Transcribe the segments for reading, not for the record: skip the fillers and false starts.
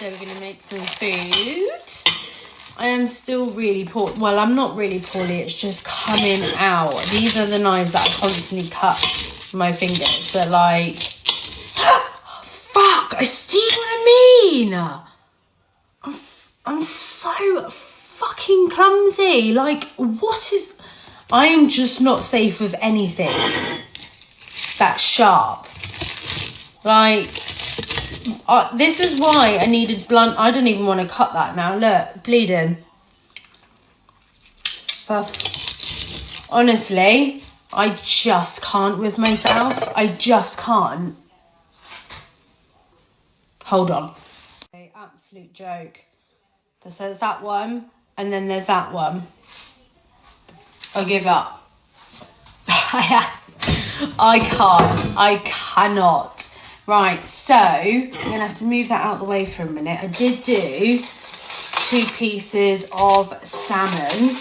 So we're going to make some food. I am still really poor. Well, I'm not really poorly. It's just coming out. These are the knives that I constantly cut my fingers. But like, fuck, I see what I mean. I'm so fucking clumsy. Like, what is... I am just not safe with anything that's sharp. Like, this is why I needed blunt. I don't even want to cut that now. Look, bleeding. Honestly, I just can't with myself. I just can't. Hold on. Absolute joke. So there's that one, and then there's that one. I'll give up. I cannot. Right, so I'm going to have to move that out of the way for a minute. I did do 2 pieces of salmon.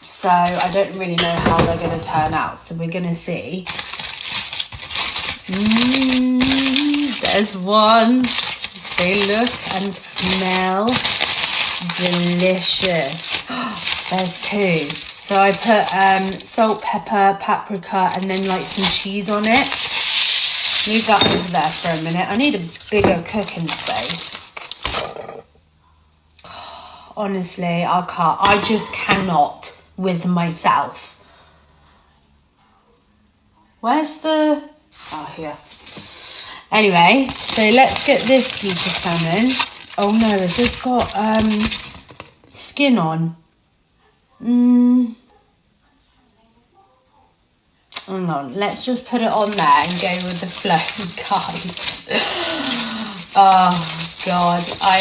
So I don't really know how they're going to turn out. So we're going to see. There's one. They look and smell delicious. There's 2. So I put salt, pepper, paprika, and then like some cheese on it. Leave that over there for a minute. I need a bigger cooking space. Honestly, I can't. I just cannot with myself. Where's the... Oh, here. Anyway, so let's get this piece of salmon. Oh no, has this got skin on? Hang on, let's just put it on there and go with the flow, guys. Oh God, I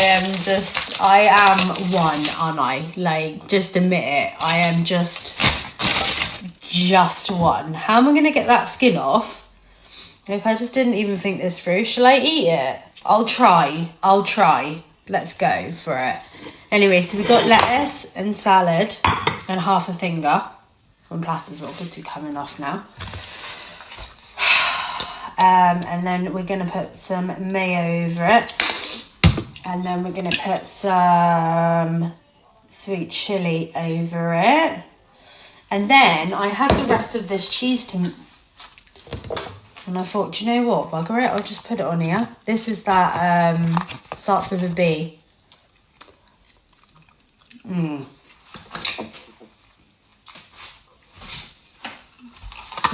am one, aren't I? Like, just admit it. I am just one. How am I going to get that skin off? Like, I just didn't even think this through. Shall I eat it? I'll try. Let's go for it. Anyway, so we got lettuce and salad and half a finger. And plaster's obviously coming off now. And then we're going to put some mayo over it. And then we're going to put some sweet chilli over it. And then I had the rest of this cheese to... And I thought, do you know what? Bugger it, I'll just put it on here. This is that starts with a B.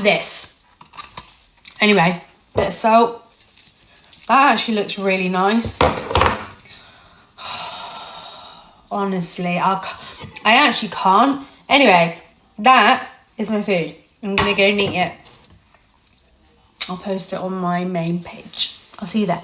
This. Anyway, bit of salt. That actually looks really nice. Honestly, I actually can't. Anyway, that is my food. I'm going to go and eat it. I'll post it on my main page. I'll see you there.